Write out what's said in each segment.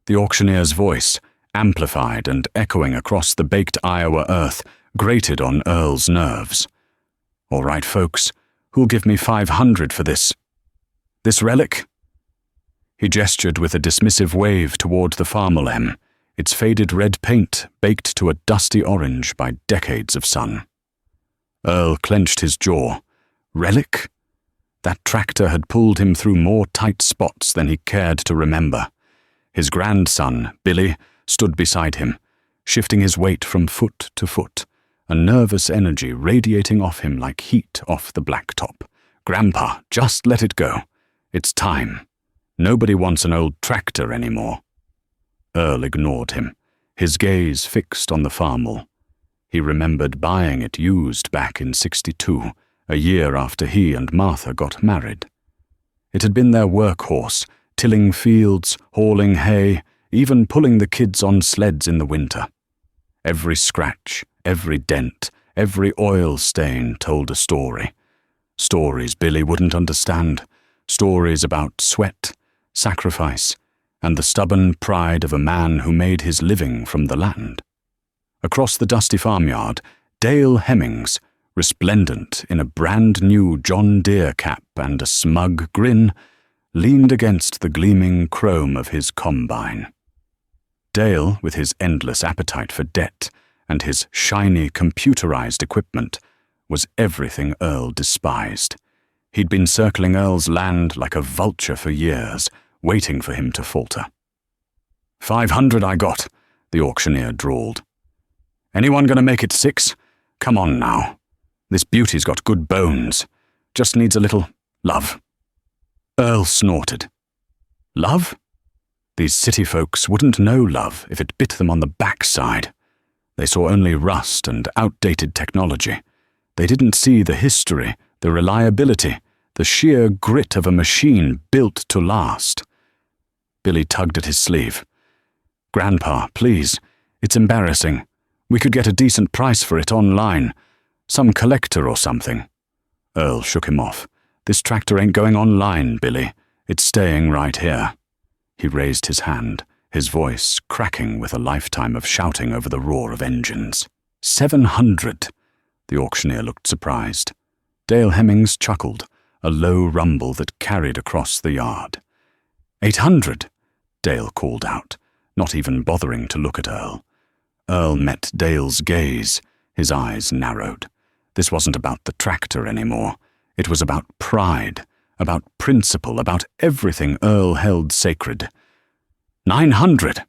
The auctioneer's voice, amplified and echoing across the baked Iowa earth, grated on Earl's nerves. "All right, folks, who'll give me $500 for this relic?" He gestured with a dismissive wave toward the Farmall M, its faded red paint baked to a dusty orange by decades of sun. Earl clenched his jaw. Relic? That tractor had pulled him through more tight spots than he cared to remember. His grandson, Billy, stood beside him, shifting his weight from foot to foot, a nervous energy radiating off him like heat off the blacktop. "Grandpa, just let it go. It's time. Nobody wants an old tractor anymore." Earl ignored him, his gaze fixed on the Farmall. He remembered buying it used back in '62, a year after he and Martha got married. It had been their workhorse, tilling fields, hauling hay, even pulling the kids on sleds in the winter. Every scratch, every dent, every oil stain told a story. Stories Billy wouldn't understand. Stories about sweat, sacrifice, and the stubborn pride of a man who made his living from the land. Across the dusty farmyard, Dale Hemmings, resplendent in a brand-new John Deere cap and a smug grin, leaned against the gleaming chrome of his combine. Dale, with his endless appetite for debt and his shiny computerized equipment, was everything Earl despised. He'd been circling Earl's land like a vulture for years, waiting for him to falter. "500 I got," the auctioneer drawled. "Anyone gonna make it 6? Come on now. This beauty's got good bones. Just needs a little love." Earl snorted. Love? These city folks wouldn't know love if it bit them on the backside. They saw only rust and outdated technology. They didn't see the history, the reliability, the sheer grit of a machine built to last. Billy tugged at his sleeve. "Grandpa, please. It's embarrassing. We could get a decent price for it online. Some collector or something." Earl shook him off. "This tractor ain't going online, Billy. It's staying right here." He raised his hand, his voice cracking with a lifetime of shouting over the roar of engines. 700! The auctioneer looked surprised. Dale Hemmings chuckled, a low rumble that carried across the yard. 800! Dale called out, not even bothering to look at Earl. Earl met Dale's gaze, his eyes narrowed. This wasn't about the tractor anymore. It was about pride, about principle, about everything Earl held sacred. 900!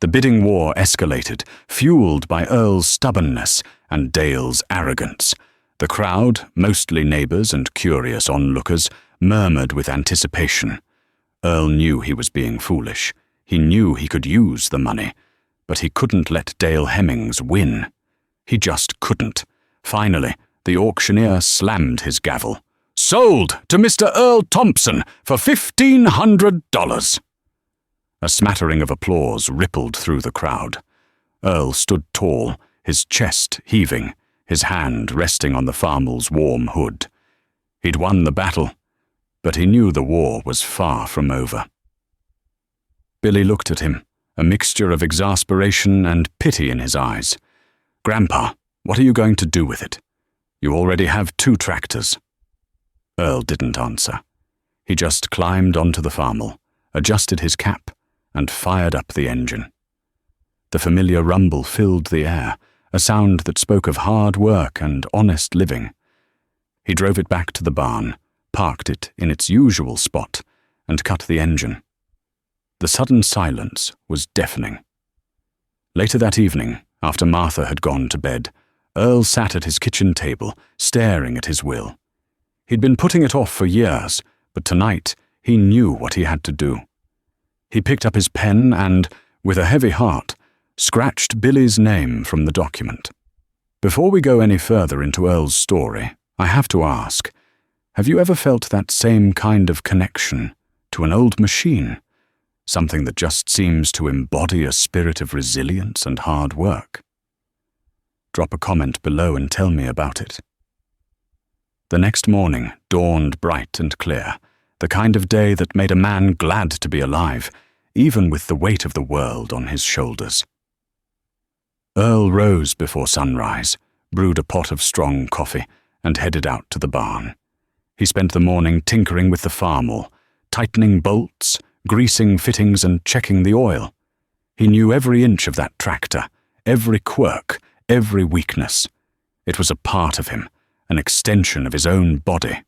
The bidding war escalated, fueled by Earl's stubbornness and Dale's arrogance. The crowd, mostly neighbors and curious onlookers, murmured with anticipation. Earl knew he was being foolish. He knew he could use the money, but he couldn't let Dale Hemmings win. He just couldn't. Finally, the auctioneer slammed his gavel. "Sold to Mr. Earl Thompson for $1,500. A smattering of applause rippled through the crowd. Earl stood tall, his chest heaving, his hand resting on the Farmall's warm hood. He'd won the battle, but he knew the war was far from over. Billy looked at him, a mixture of exasperation and pity in his eyes. "Grandpa, what are you going to do with it? You already have 2 tractors." Earl didn't answer. He just climbed onto the Farmall, adjusted his cap, and fired up the engine. The familiar rumble filled the air, a sound that spoke of hard work and honest living. He drove it back to the barn, parked it in its usual spot, and cut the engine. The sudden silence was deafening. Later that evening, after Martha had gone to bed, Earl sat at his kitchen table, staring at his will. He'd been putting it off for years, but tonight he knew what he had to do. He picked up his pen and, with a heavy heart, scratched Billy's name from the document. Before we go any further into Earl's story, I have to ask, have you ever felt that same kind of connection to an old machine? Something that just seems to embody a spirit of resilience and hard work? Drop a comment below and tell me about it. The next morning dawned bright and clear, the kind of day that made a man glad to be alive, even with the weight of the world on his shoulders. Earl rose before sunrise, brewed a pot of strong coffee, and headed out to the barn. He spent the morning tinkering with the Farmall, tightening bolts, greasing fittings, and checking the oil. He knew every inch of that tractor, every quirk, every weakness. It was a part of him, an extension of his own body.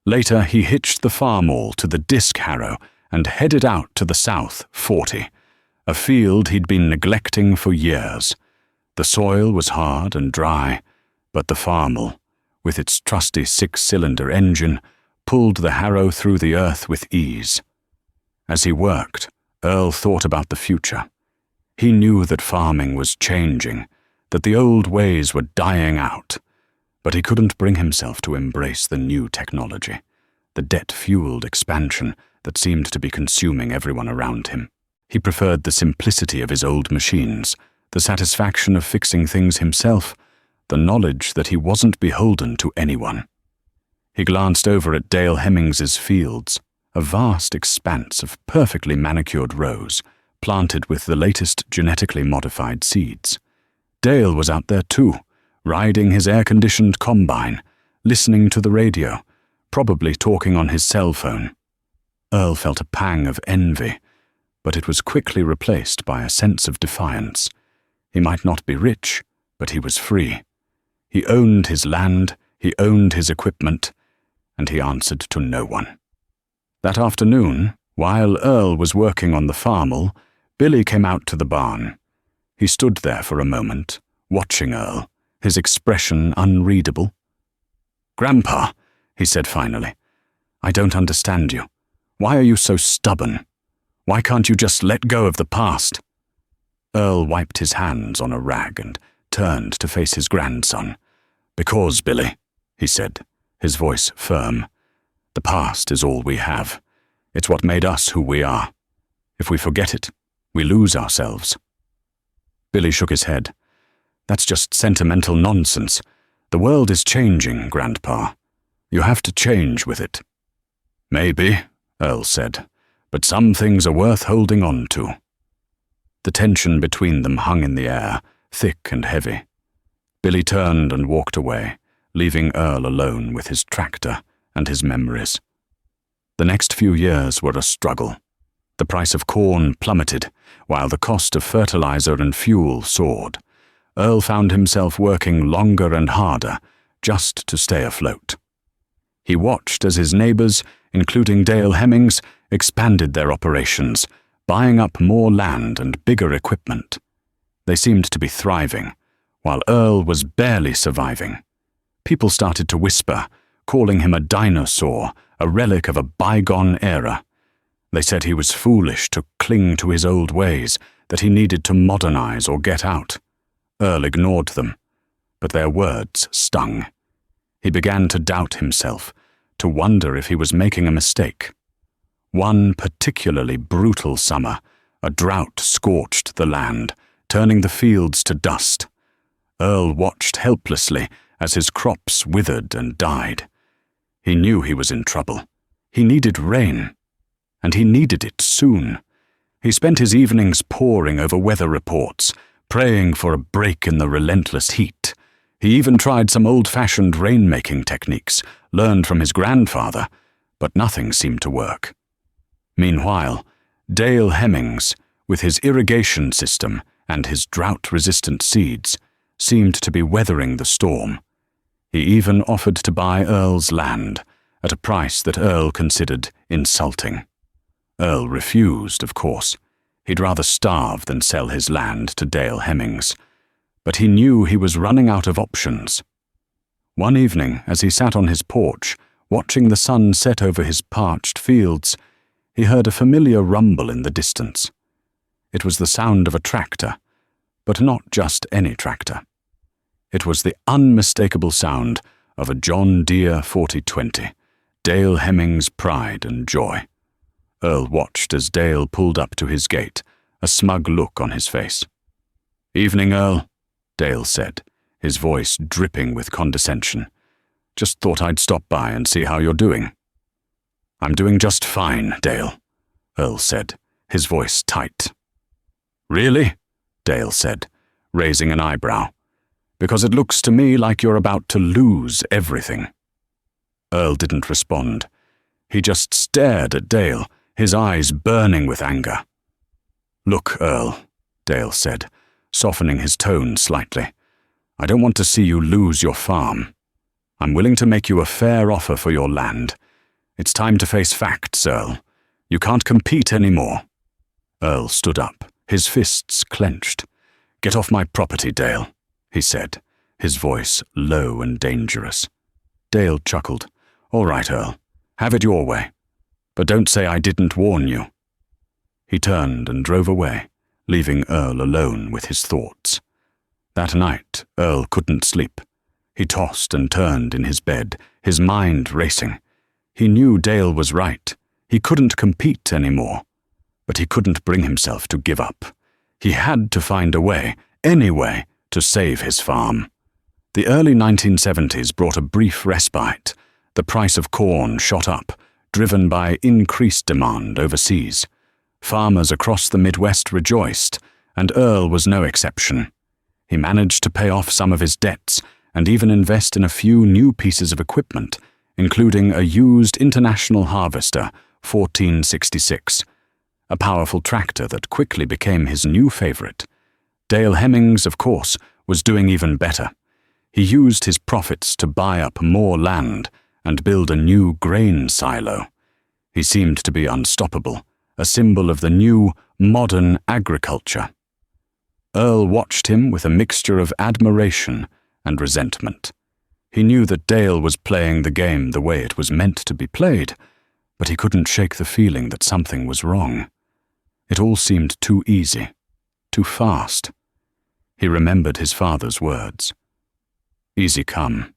Later, he hitched the Farmall to the disc harrow and headed out to the South 40, a field he'd been neglecting for years. The soil was hard and dry, but the Farmall, with its trusty 6-cylinder engine, pulled the harrow through the earth with ease. As he worked, Earl thought about the future. He knew that farming was changing, that the old ways were dying out, but he couldn't bring himself to embrace the new technology, the debt-fueled expansion that seemed to be consuming everyone around him. He preferred the simplicity of his old machines, the satisfaction of fixing things himself, the knowledge that he wasn't beholden to anyone. He glanced over at Dale Hemmings's fields, a vast expanse of perfectly manicured rows, planted with the latest genetically modified seeds. Dale was out there too, riding his air-conditioned combine, listening to the radio, probably talking on his cell phone. Earl felt a pang of envy, but it was quickly replaced by a sense of defiance. He might not be rich, but he was free. He owned his land, he owned his equipment, and he answered to no one. That afternoon, while Earl was working on the Farmall, Billy came out to the barn. He stood there for a moment, watching Earl, his expression unreadable. "Grandpa," he said finally, "I don't understand you. Why are you so stubborn? Why can't you just let go of the past?" Earl wiped his hands on a rag and turned to face his grandson. "Because, Billy," he said, his voice firm, "the past is all we have. It's what made us who we are. If we forget it, we lose ourselves." Billy shook his head. "That's just sentimental nonsense. The world is changing, Grandpa. You have to change with it." "Maybe," Earl said, "but some things are worth holding on to." The tension between them hung in the air, thick and heavy. Billy turned and walked away, leaving Earl alone with his tractor and his memories. The next few years were a struggle. The price of corn plummeted, while the cost of fertilizer and fuel soared. Earl found himself working longer and harder, just to stay afloat. He watched as his neighbors, including Dale Hemmings, expanded their operations, buying up more land and bigger equipment. They seemed to be thriving, while Earl was barely surviving. People started to whisper, calling him a dinosaur, a relic of a bygone era. They said he was foolish to cling to his old ways, that he needed to modernize or get out. Earl ignored them, but their words stung. He began to doubt himself, to wonder if he was making a mistake. One particularly brutal summer, a drought scorched the land, turning the fields to dust. Earl watched helplessly as his crops withered and died. He knew he was in trouble. He needed rain, and he needed it soon. He spent his evenings poring over weather reports, praying for a break in the relentless heat. He even tried some old-fashioned rain-making techniques, learned from his grandfather, but nothing seemed to work. Meanwhile, Dale Hemmings, with his irrigation system and his drought-resistant seeds, seemed to be weathering the storm. He even offered to buy Earl's land, at a price that Earl considered insulting. Earl refused, of course. He'd rather starve than sell his land to Dale Hemmings. But he knew he was running out of options. One evening, as he sat on his porch, watching the sun set over his parched fields, he heard a familiar rumble in the distance. It was the sound of a tractor, but not just any tractor. It was the unmistakable sound of a John Deere 4020, Dale Hemmings' pride and joy. Earl watched as Dale pulled up to his gate, a smug look on his face. "Evening, Earl," Dale said, his voice dripping with condescension. "Just thought I'd stop by and see how you're doing." "I'm doing just fine, Dale," Earl said, his voice tight. "Really?" Dale said, raising an eyebrow. "Because it looks to me like you're about to lose everything." Earl didn't respond. He just stared at Dale, his eyes burning with anger. "Look, Earl," Dale said, softening his tone slightly. "I don't want to see you lose your farm. I'm willing to make you a fair offer for your land. It's time to face facts, Earl. You can't compete anymore." Earl stood up, his fists clenched. "Get off my property, Dale," he said, his voice low and dangerous. Dale chuckled. "All right, Earl. Have it your way. But don't say I didn't warn you." He turned and drove away, leaving Earl alone with his thoughts. That night, Earl couldn't sleep. He tossed and turned in his bed, his mind racing. He knew Dale was right. He couldn't compete anymore. But he couldn't bring himself to give up. He had to find a way, any way, to save his farm. The early 1970s brought a brief respite. The price of corn shot up, driven by increased demand overseas. Farmers across the Midwest rejoiced, and Earl was no exception. He managed to pay off some of his debts and even invest in a few new pieces of equipment, including a used International Harvester 1466, a powerful tractor that quickly became his new favorite. Dale Hemmings, of course, was doing even better. He used his profits to buy up more land and build a new grain silo. He seemed to be unstoppable, a symbol of the new, modern agriculture. Earl watched him with a mixture of admiration and resentment. He knew that Dale was playing the game the way it was meant to be played, but he couldn't shake the feeling that something was wrong. It all seemed too easy, too fast. He remembered his father's words. "Easy come,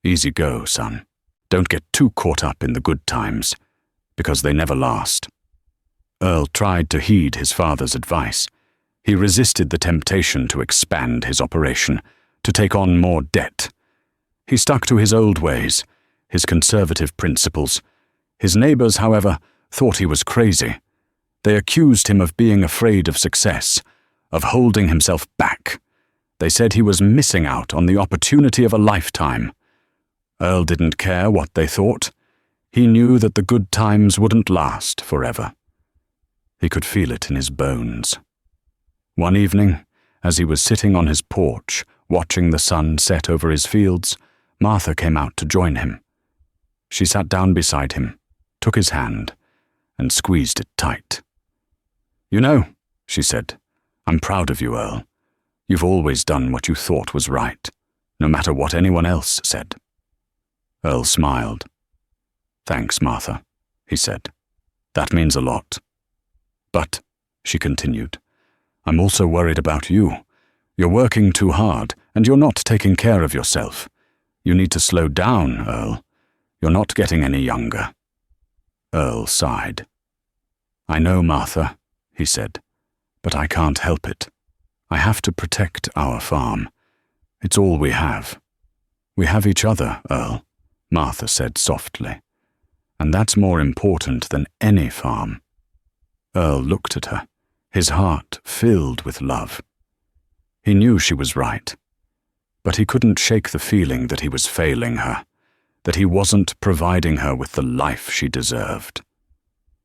easy go, son. Don't get too caught up in the good times, because they never last." Earl tried to heed his father's advice. He resisted the temptation to expand his operation, to take on more debt. He stuck to his old ways, his conservative principles. His neighbors, however, thought he was crazy. They accused him of being afraid of success, of holding himself back. They said he was missing out on the opportunity of a lifetime. Earl didn't care what they thought. He knew that the good times wouldn't last forever. He could feel it in his bones. One evening, as he was sitting on his porch, watching the sun set over his fields, Martha came out to join him. She sat down beside him, took his hand, and squeezed it tight. "You know," she said, "I'm proud of you, Earl. You've always done what you thought was right, no matter what anyone else said." Earl smiled. "Thanks, Martha," he said. "That means a lot. But," she continued, "I'm also worried about you. You're working too hard, and you're not taking care of yourself. You need to slow down, Earl. You're not getting any younger." Earl sighed. "I know, Martha," he said, "but I can't help it. I have to protect our farm. It's all we have." "We have each other, Earl," Martha said softly. "And that's more important than any farm." Earl looked at her, his heart filled with love. He knew she was right, but he couldn't shake the feeling that he was failing her, that he wasn't providing her with the life she deserved.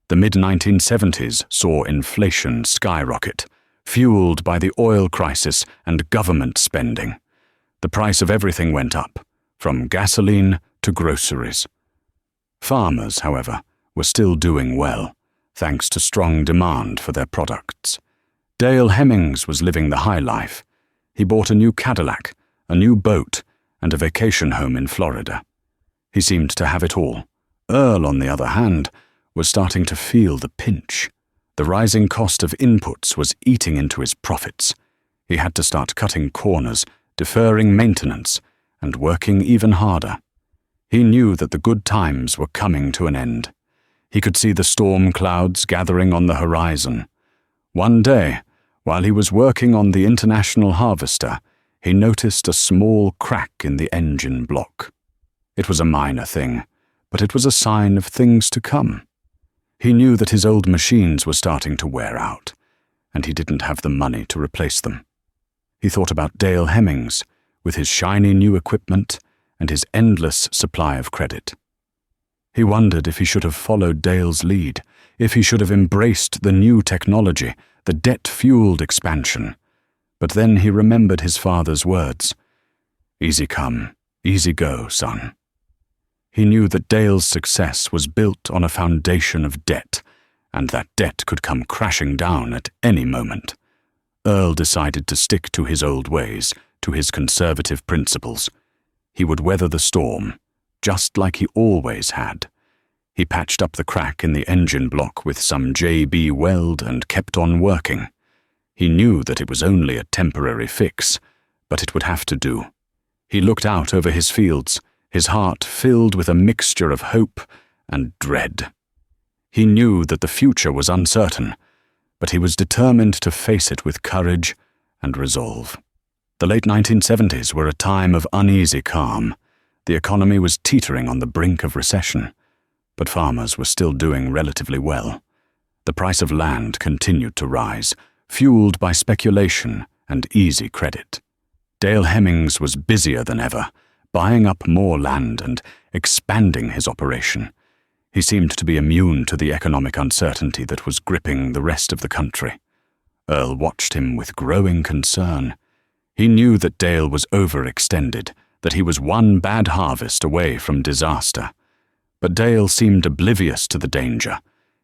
The mid-1970s saw inflation skyrocket, fueled by the oil crisis and government spending. The price of everything went up, from gasoline to groceries. Farmers, however, were still doing well, thanks to strong demand for their products. Dale Hemmings was living the high life. He bought a new Cadillac, a new boat, and a vacation home in Florida. He seemed to have it all. Earl, on the other hand, was starting to feel the pinch. The rising cost of inputs was eating into his profits. He had to start cutting corners, deferring maintenance, and working even harder. He knew that the good times were coming to an end. He could see the storm clouds gathering on the horizon. One day, while he was working on the International Harvester, he noticed a small crack in the engine block. It was a minor thing, but it was a sign of things to come. He knew that his old machines were starting to wear out, and he didn't have the money to replace them. He thought about Dale Hemmings, with his shiny new equipment and his endless supply of credit. He wondered if he should have followed Dale's lead, if he should have embraced the new technology, the debt-fueled expansion. But then he remembered his father's words. "Easy come, easy go, son." He knew that Dale's success was built on a foundation of debt, and that debt could come crashing down at any moment. Earl decided to stick to his old ways, to his conservative principles. He would weather the storm, just like he always had. He patched up the crack in the engine block with some JB weld and kept on working. He knew that it was only a temporary fix, but it would have to do. He looked out over his fields, his heart filled with a mixture of hope and dread. He knew that the future was uncertain, but he was determined to face it with courage and resolve. The late 1970s were a time of uneasy calm. The economy was teetering on the brink of recession, but farmers were still doing relatively well. The price of land continued to rise, fueled by speculation and easy credit. Dale Hemmings was busier than ever, buying up more land and expanding his operation. He seemed to be immune to the economic uncertainty that was gripping the rest of the country. Earl watched him with growing concern. He knew that Dale was overextended, that he was one bad harvest away from disaster. But Dale seemed oblivious to the danger.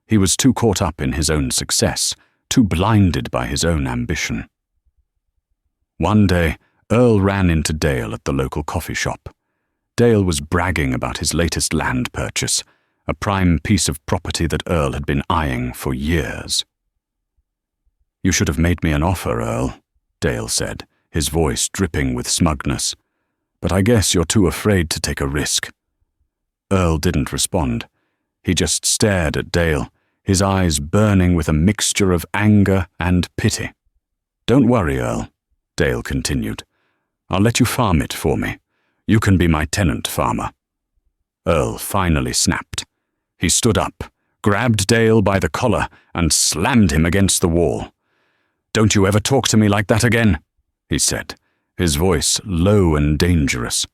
He was too caught up in his own success, too blinded by his own ambition. One day, Earl ran into Dale at the local coffee shop. Dale was bragging about his latest land purchase, a prime piece of property that Earl had been eyeing for years. "You should have made me an offer, Earl," Dale said, his voice dripping with smugness. "But I guess you're too afraid to take a risk." Earl didn't respond. He just stared at Dale, his eyes burning with a mixture of anger and pity. "Don't worry, Earl," Dale continued. "I'll let you farm it for me. You can be my tenant farmer." Earl finally snapped. He stood up, grabbed Dale by the collar, and slammed him against the wall. "Don't you ever talk to me like that again," he said, his voice low and dangerous.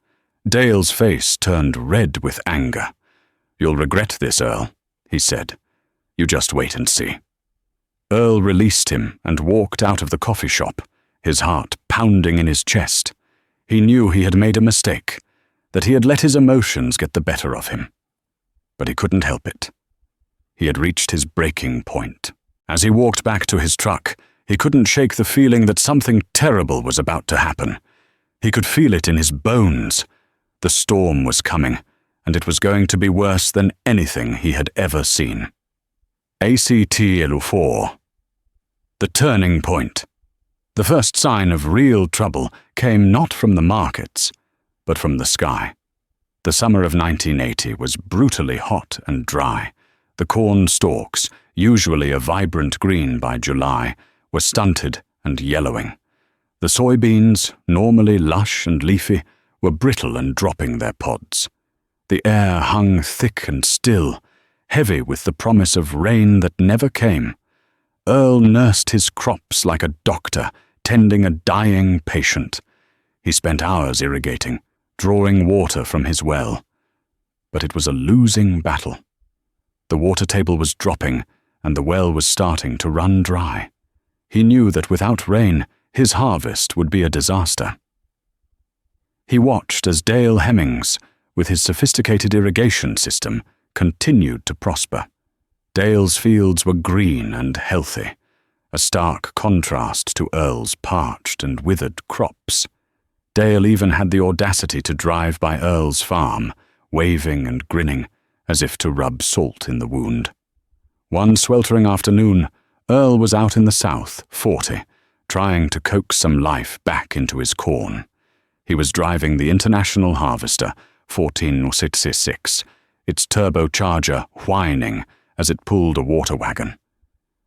Dale's face turned red with anger. "You'll regret this, Earl," he said. "You just wait and see." Earl released him and walked out of the coffee shop, his heart pounding in his chest. He knew he had made a mistake, that he had let his emotions get the better of him. But he couldn't help it. He had reached his breaking point. As he walked back to his truck, he couldn't shake the feeling that something terrible was about to happen. He could feel it in his bones. The storm was coming, and it was going to be worse than anything he had ever seen. ACT-LU4. The turning point. The first sign of real trouble came not from the markets, but from the sky. The summer of 1980 was brutally hot and dry. The corn stalks, usually a vibrant green by July, were stunted and yellowing. The soybeans, normally lush and leafy, were brittle and dropping their pods. The air hung thick and still, heavy with the promise of rain that never came. Earl nursed his crops like a doctor, tending a dying patient. He spent hours irrigating, drawing water from his well. But it was a losing battle. The water table was dropping, and the well was starting to run dry. He knew that without rain, his harvest would be a disaster. He watched as Dale Hemmings, with his sophisticated irrigation system, continued to prosper. Dale's fields were green and healthy, a stark contrast to Earl's parched and withered crops. Dale even had the audacity to drive by Earl's farm, waving and grinning, as if to rub salt in the wound. One sweltering afternoon, Earl was out in the south, 40, trying to coax some life back into his corn. He was driving the International Harvester, 14666, its turbocharger whining as it pulled a water wagon.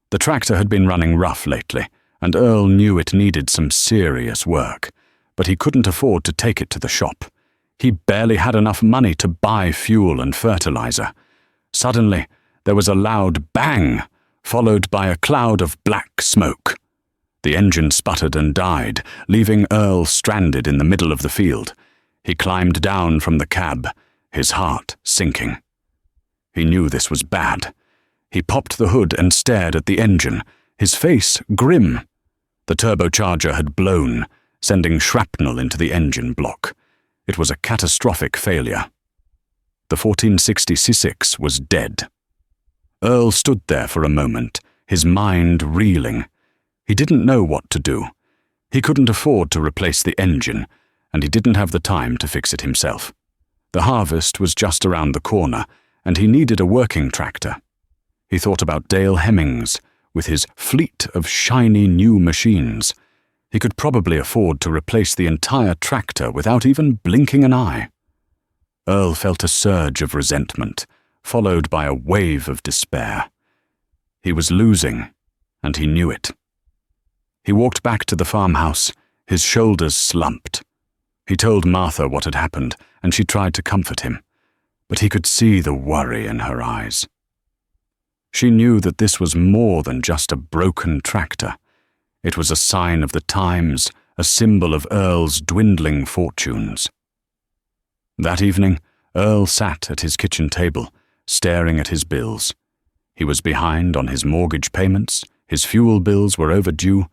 The tractor had been running rough lately, and Earl knew it needed some serious work, but he couldn't afford to take it to the shop. He barely had enough money to buy fuel and fertilizer. Suddenly, There was a loud bang, followed by a cloud of black smoke. The engine sputtered and died, leaving Earl stranded in the middle of the field. He climbed down from the cab, his heart sinking. He knew this was bad. He popped the hood and stared at the engine, his face grim. The turbocharger had blown, sending shrapnel into the engine block. It was a catastrophic failure. The 1460 was dead. Earl stood there for a moment, his mind reeling. He didn't know what to do. He couldn't afford to replace the engine, and he didn't have the time to fix it himself. The harvest was just around the corner, and he needed a working tractor. He thought about Dale Hemmings, with his fleet of shiny new machines. He could probably afford to replace the entire tractor without even blinking an eye. Earl felt a surge of resentment, followed by a wave of despair. He was losing, and he knew it. He walked back to the farmhouse, his shoulders slumped. He told Martha what had happened, and she tried to comfort him, but he could see the worry in her eyes. She knew that this was more than just a broken tractor. It was a sign of the times, a symbol of Earl's dwindling fortunes. That evening, Earl sat at his kitchen table, staring at his bills. He was behind on his mortgage payments, his fuel bills were overdue,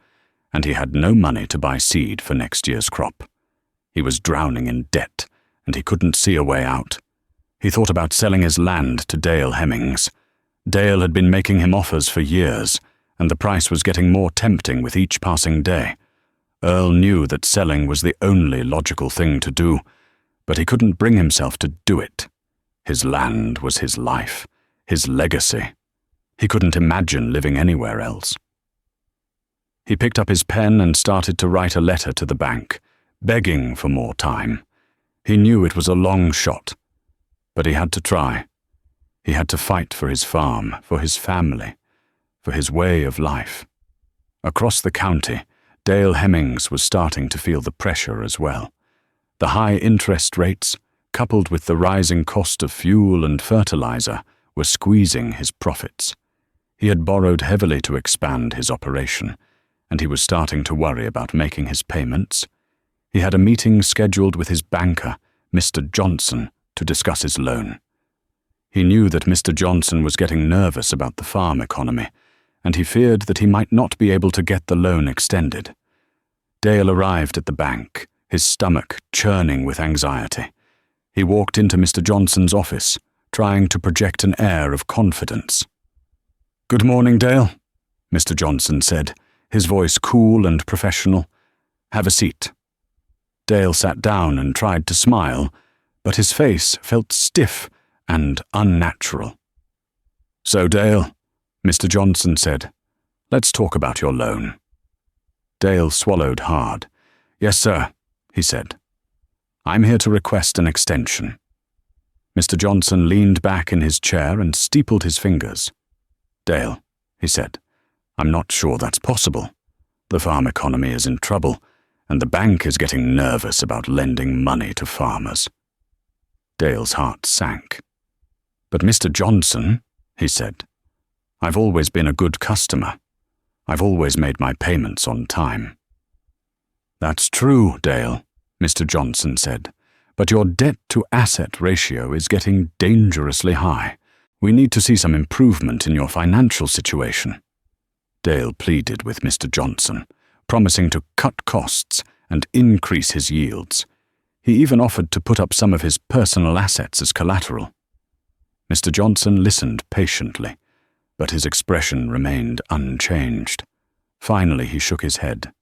and he had no money to buy seed for next year's crop. He was drowning in debt, and he couldn't see a way out. He thought about selling his land to Dale Hemmings. Dale had been making him offers for years, and the price was getting more tempting with each passing day. Earl knew that selling was the only logical thing to do, but he couldn't bring himself to do it. His land was his life, his legacy. He couldn't imagine living anywhere else. He picked up his pen and started to write a letter to the bank, begging for more time. He knew it was a long shot, but he had to try. He had to fight for his farm, for his family, for his way of life. Across the county, Dale Hemmings was starting to feel the pressure as well. The high interest rates, coupled with the rising cost of fuel and fertilizer, were squeezing his profits. He had borrowed heavily to expand his operation, and he was starting to worry about making his payments. He had a meeting scheduled with his banker, Mr. Johnson, to discuss his loan. He knew that Mr. Johnson was getting nervous about the farm economy, and he feared that he might not be able to get the loan extended. Dale arrived at the bank, his stomach churning with anxiety. He walked into Mr. Johnson's office, trying to project an air of confidence. "Good morning, Dale," Mr. Johnson said, his voice cool and professional. "Have a seat." Dale sat down and tried to smile, but his face felt stiff and unnatural. "So, Dale," Mr. Johnson said, "let's talk about your loan." Dale swallowed hard. "Yes, sir," he said. "I'm here to request an extension." Mr. Johnson leaned back in his chair and steepled his fingers. "Dale," he said, "I'm not sure that's possible. The farm economy is in trouble, and the bank is getting nervous about lending money to farmers." Dale's heart sank. "But Mr. Johnson," he said, "I've always been a good customer. I've always made my payments on time." "That's true, Dale," Mr. Johnson said, "but your debt-to-asset ratio is getting dangerously high. We need to see some improvement in your financial situation." Dale pleaded with Mr. Johnson, promising to cut costs and increase his yields. He even offered to put up some of his personal assets as collateral. Mr. Johnson listened patiently, but his expression remained unchanged. Finally, he shook his head.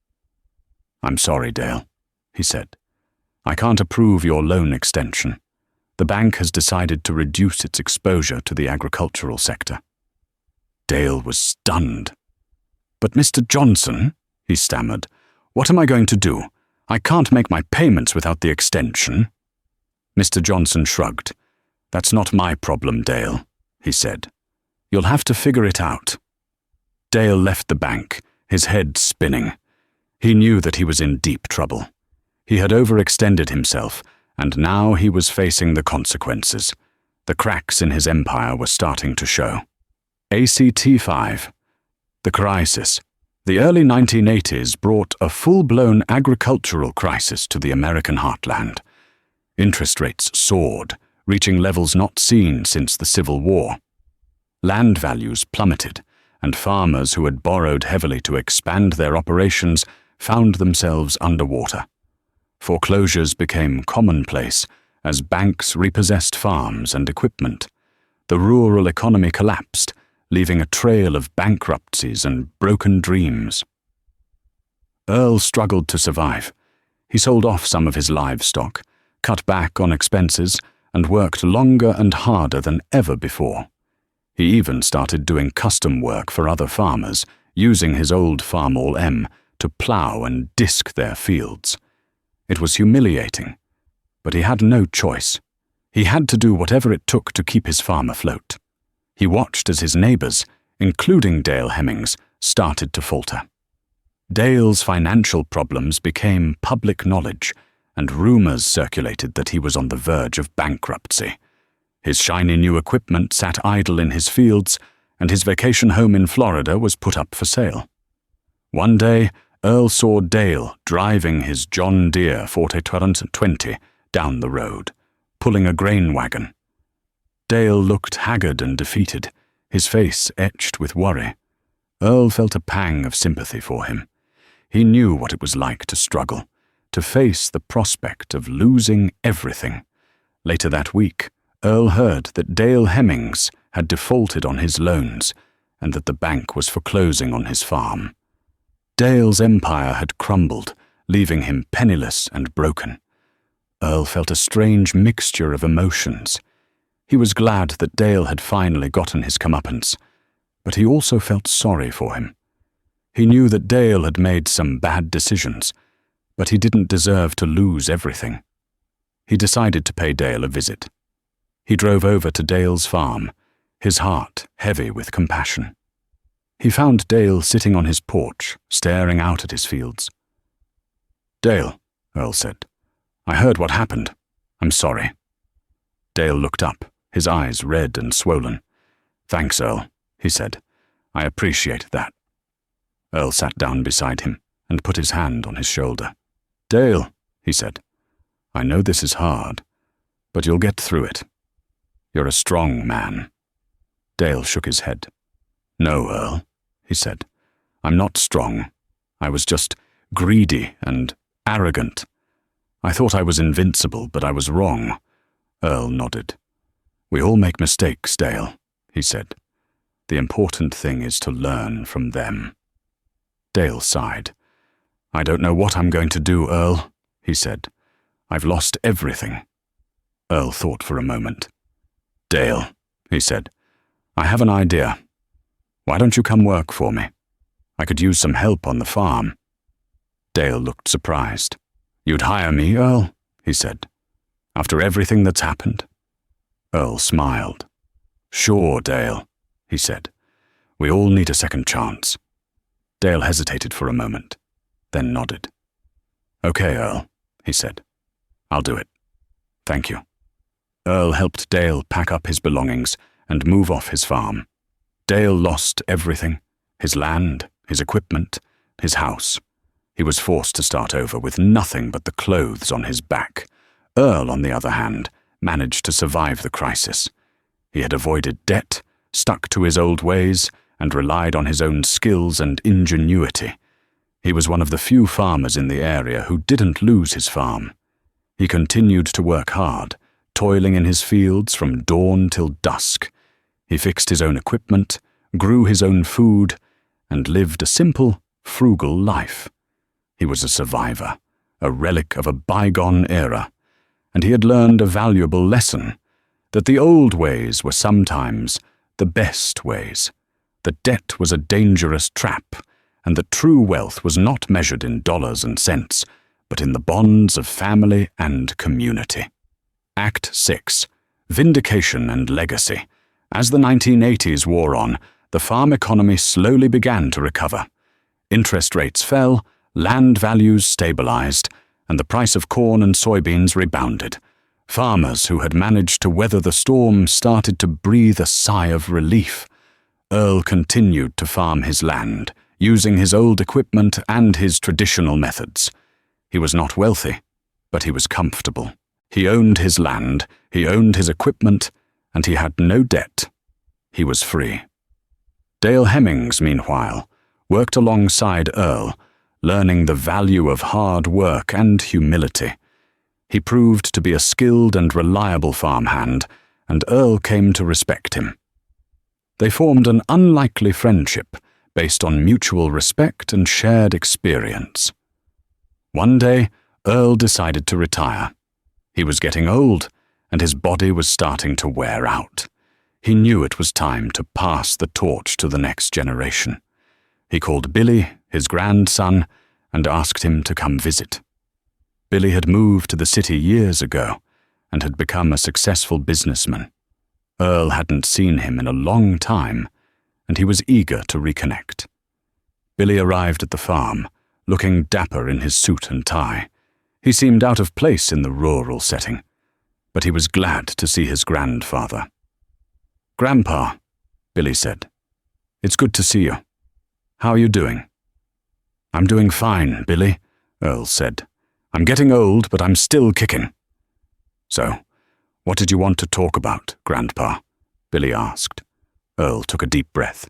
"I'm sorry, Dale," he said. "I can't approve your loan extension. The bank has decided to reduce its exposure to the agricultural sector." Dale was stunned. "But Mr. Johnson," he stammered, "what am I going to do? I can't make my payments without the extension." Mr. Johnson shrugged. "That's not my problem, Dale," he said. "You'll have to figure it out." Dale left the bank, his head spinning. He knew that he was in deep trouble. He had overextended himself, and now he was facing the consequences. The cracks in his empire were starting to show. ACT5. The crisis. The early 1980s brought a full-blown agricultural crisis to the American heartland. Interest rates soared, reaching levels not seen since the Civil War. Land values plummeted, and farmers who had borrowed heavily to expand their operations found themselves underwater. Foreclosures became commonplace as banks repossessed farms and equipment. The rural economy collapsed, leaving a trail of bankruptcies and broken dreams. Earl struggled to survive. He sold off some of his livestock, cut back on expenses, and worked longer and harder than ever before. He even started doing custom work for other farmers, using his old Farmall M to plow and disc their fields. It was humiliating, but he had no choice. He had to do whatever it took to keep his farm afloat. He watched as his neighbors, including Dale Hemmings, started to falter. Dale's financial problems became public knowledge, and rumors circulated that he was on the verge of bankruptcy. His shiny new equipment sat idle in his fields, and his vacation home in Florida was put up for sale. One day, Earl saw Dale driving his John Deere Forte 20 down the road, pulling a grain wagon. Dale looked haggard and defeated, his face etched with worry. Earl felt a pang of sympathy for him. He knew what it was like to struggle, to face the prospect of losing everything. Later that week, Earl heard that Dale Hemmings had defaulted on his loans and that the bank was foreclosing on his farm. Dale's empire had crumbled, leaving him penniless and broken. Earl felt a strange mixture of emotions. He was glad that Dale had finally gotten his comeuppance, but he also felt sorry for him. He knew that Dale had made some bad decisions, but he didn't deserve to lose everything. He decided to pay Dale a visit. He drove over to Dale's farm, his heart heavy with compassion. He found Dale sitting on his porch, staring out at his fields. "Dale," Earl said, "I heard what happened. I'm sorry." Dale looked up, his eyes red and swollen. "Thanks, Earl," he said. "I appreciate that." Earl sat down beside him and put his hand on his shoulder. "Dale," he said, "I know this is hard, but you'll get through it. You're a strong man." Dale shook his head. "No, Earl," he said. "I'm not strong. I was just greedy and arrogant. I thought I was invincible, but I was wrong." Earl nodded. "We all make mistakes, Dale," he said. "The important thing is to learn from them." Dale sighed. "I don't know what I'm going to do, Earl," he said. "I've lost everything." Earl thought for a moment. "Dale," he said, "I have an idea. Why don't you come work for me? I could use some help on the farm." Dale looked surprised. "You'd hire me, Earl?" he said. "After everything that's happened?" Earl smiled. "Sure, Dale," he said. "We all need a second chance." Dale hesitated for a moment, then nodded. "Okay, Earl," he said. "I'll do it. Thank you." Earl helped Dale pack up his belongings and move off his farm. Dale lost everything: his land, his equipment, his house. He was forced to start over with nothing but the clothes on his back. Earl, on the other hand, managed to survive the crisis. He had avoided debt, stuck to his old ways, and relied on his own skills and ingenuity. He was one of the few farmers in the area who didn't lose his farm. He continued to work hard, toiling in his fields from dawn till dusk. He fixed his own equipment, grew his own food, and lived a simple, frugal life. He was a survivor, a relic of a bygone era, and he had learned a valuable lesson, that the old ways were sometimes the best ways. That debt was a dangerous trap, and that true wealth was not measured in dollars and cents, but in the bonds of family and community. Act 6. Vindication and Legacy. As the 1980s wore on, the farm economy slowly began to recover. Interest rates fell, land values stabilized, and the price of corn and soybeans rebounded. Farmers who had managed to weather the storm started to breathe a sigh of relief. Earl continued to farm his land, using his old equipment and his traditional methods. He was not wealthy, but he was comfortable. He owned his land, he owned his equipment, and he had no debt. He was free. Dale Hemmings, meanwhile, worked alongside Earl, learning the value of hard work and humility. He proved to be a skilled and reliable farmhand, and Earl came to respect him. They formed an unlikely friendship based on mutual respect and shared experience. One day, Earl decided to retire. He was getting old, and his body was starting to wear out. He knew it was time to pass the torch to the next generation. He called Billy, his grandson, and asked him to come visit. Billy had moved to the city years ago and had become a successful businessman. Earl hadn't seen him in a long time, and he was eager to reconnect. Billy arrived at the farm, looking dapper in his suit and tie. He seemed out of place in the rural setting, but he was glad to see his grandfather. "Grandpa," Billy said, "it's good to see you. How are you doing?" "I'm doing fine, Billy," Earl said. "I'm getting old, but I'm still kicking." "So, what did you want to talk about, Grandpa?" Billy asked. Earl took a deep breath.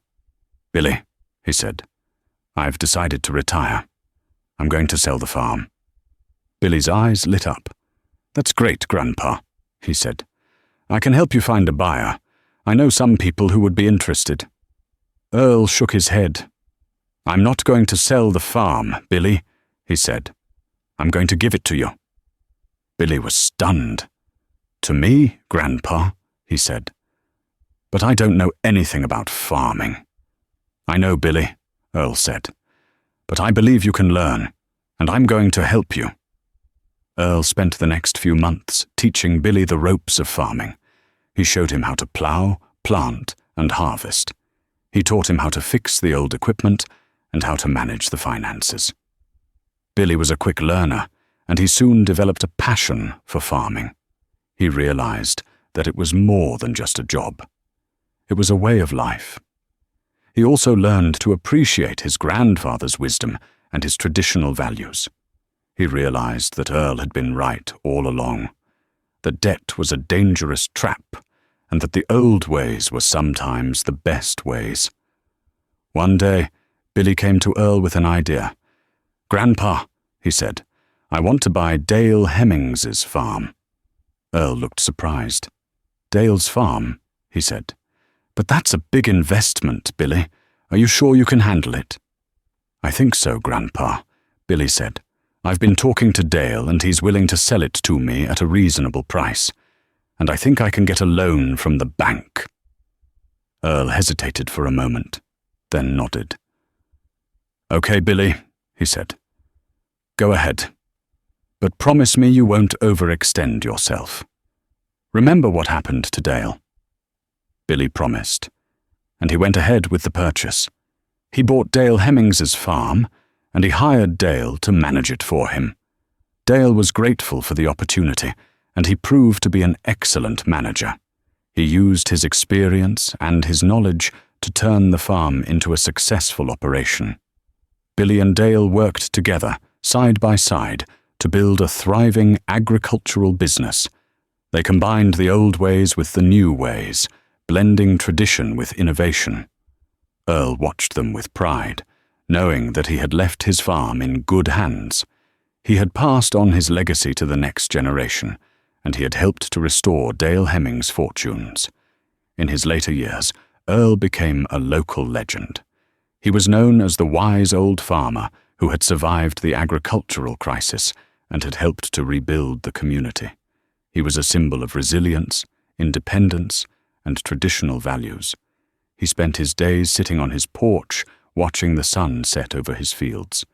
"Billy," he said, "I've decided to retire. I'm going to sell the farm." Billy's eyes lit up. "That's great, Grandpa," he said. "I can help you find a buyer. I know some people who would be interested." Earl shook his head. "I'm not going to sell the farm, Billy," he said. "I'm going to give it to you." Billy was stunned. "To me, Grandpa," he said. "But I don't know anything about farming." "I know, Billy," Earl said. "But I believe you can learn, and I'm going to help you." Earl spent the next few months teaching Billy the ropes of farming. He showed him how to plow, plant, and harvest. He taught him how to fix the old equipment and how to manage the finances. Billy was a quick learner, and he soon developed a passion for farming. He realized that it was more than just a job. It was a way of life. He also learned to appreciate his grandfather's wisdom and his traditional values. He realized that Earl had been right all along, that debt was a dangerous trap, and that the old ways were sometimes the best ways. One day, Billy came to Earl with an idea. "Grandpa," he said, "I want to buy Dale Hemmings's farm." Earl looked surprised. "Dale's farm?" he said. "But that's a big investment, Billy. Are you sure you can handle it?" "I think so, Grandpa," Billy said. "I've been talking to Dale, and he's willing to sell it to me at a reasonable price. And I think I can get a loan from the bank." Earl hesitated for a moment, then nodded. "Okay, Billy," he said. "Go ahead. But promise me you won't overextend yourself. Remember what happened to Dale." Billy promised, and he went ahead with the purchase. He bought Dale Hemmings's farm, and he hired Dale to manage it for him. Dale was grateful for the opportunity, and he proved to be an excellent manager. He used his experience and his knowledge to turn the farm into a successful operation. Billy and Dale worked together, side by side, to build a thriving agricultural business. They combined the old ways with the new ways, blending tradition with innovation. Earl watched them with pride, knowing that he had left his farm in good hands. He had passed on his legacy to the next generation, and he had helped to restore Dale Hemmings' fortunes. In his later years, Earl became a local legend. He was known as the wise old farmer who had survived the agricultural crisis and had helped to rebuild the community. He was a symbol of resilience, independence, and traditional values. He spent his days sitting on his porch, watching the sun set over his fields.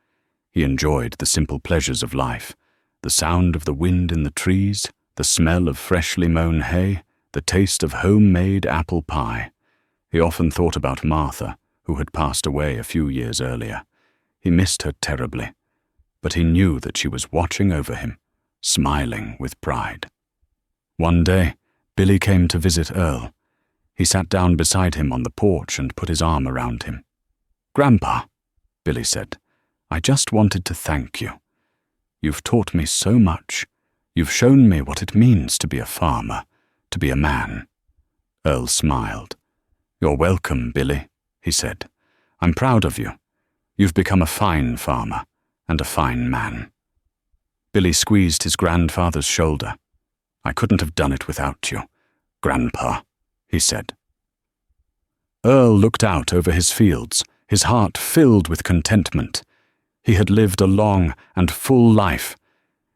He enjoyed the simple pleasures of life, the sound of the wind in the trees, the smell of freshly mown hay, the taste of homemade apple pie. He often thought about Martha, who had passed away a few years earlier. He missed her terribly, but he knew that she was watching over him, smiling with pride. One day, Billy came to visit Earl. He sat down beside him on the porch and put his arm around him. "Grandpa," Billy said, "I just wanted to thank you. You've taught me so much. You've shown me what it means to be a farmer, to be a man." Earl smiled. "You're welcome, Billy," he said. "I'm proud of you. You've become a fine farmer and a fine man." Billy squeezed his grandfather's shoulder. "I couldn't have done it without you, Grandpa," he said. Earl looked out over his fields, his heart filled with contentment. He had lived a long and full life.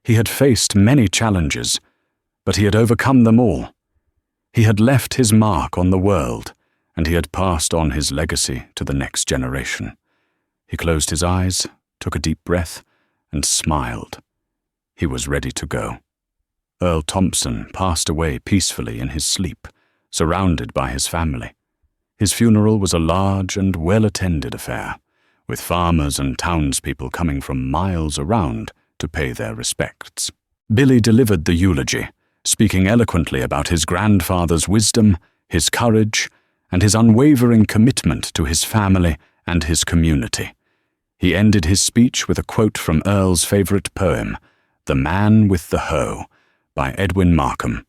He had faced many challenges, but he had overcome them all. He had left his mark on the world, and he had passed on his legacy to the next generation. He closed his eyes, took a deep breath, and smiled. He was ready to go. Earl Thompson passed away peacefully in his sleep, surrounded by his family. His funeral was a large and well-attended affair, with farmers and townspeople coming from miles around to pay their respects. Billy delivered the eulogy, speaking eloquently about his grandfather's wisdom, his courage, and his unwavering commitment to his family and his community. He ended his speech with a quote from Earl's favorite poem, "The Man with the Hoe," by Edwin Markham.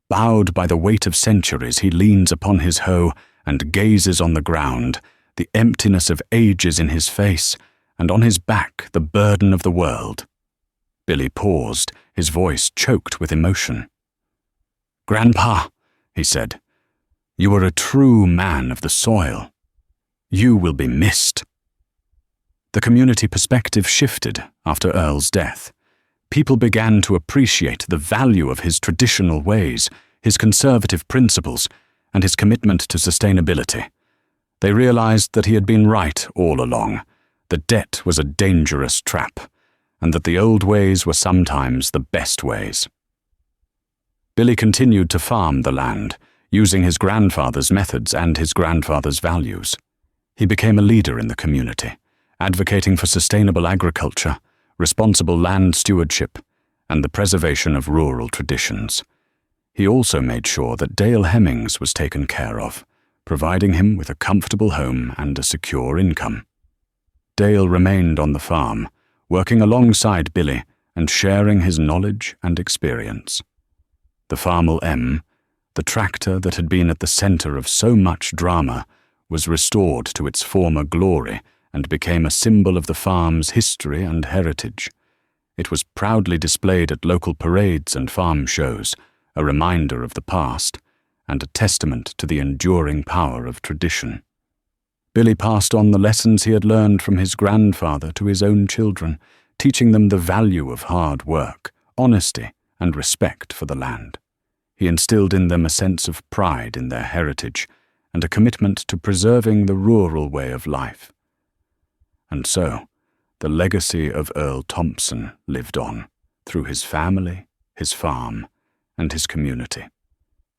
"Bowed by the weight of centuries, he leans upon his hoe and gazes on the ground, the emptiness of ages in his face, and on his back the burden of the world." Billy paused, his voice choked with emotion. "Grandpa," he said, "you are a true man of the soil. You will be missed." The community perspective shifted after Earl's death. People began to appreciate the value of his traditional ways, his conservative principles, and his commitment to sustainability. They realized that he had been right all along. The debt was a dangerous trap, and that the old ways were sometimes the best ways. Billy continued to farm the land, using his grandfather's methods and his grandfather's values. He became a leader in the community, advocating for sustainable agriculture, responsible land stewardship, and the preservation of rural traditions. He also made sure that Dale Hemmings was taken care of, providing him with a comfortable home and a secure income. Dale remained on the farm, working alongside Billy and sharing his knowledge and experience. The Farmall M, the tractor that had been at the center of so much drama, was restored to its former glory and became a symbol of the farm's history and heritage. It was proudly displayed at local parades and farm shows, a reminder of the past, and a testament to the enduring power of tradition. Billy passed on the lessons he had learned from his grandfather to his own children, teaching them the value of hard work, honesty, and respect for the land. He instilled in them a sense of pride in their heritage and a commitment to preserving the rural way of life. And so, the legacy of Earl Thompson lived on, through his family, his farm, and his community.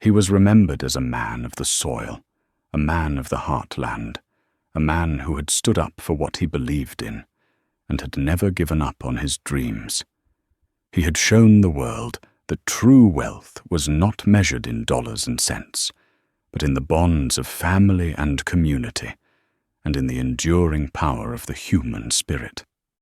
He was remembered as a man of the soil, a man of the heartland, a man who had stood up for what he believed in, and had never given up on his dreams. He had shown the world that true wealth was not measured in dollars and cents, but in the bonds of family and community, and in the enduring power of the human spirit.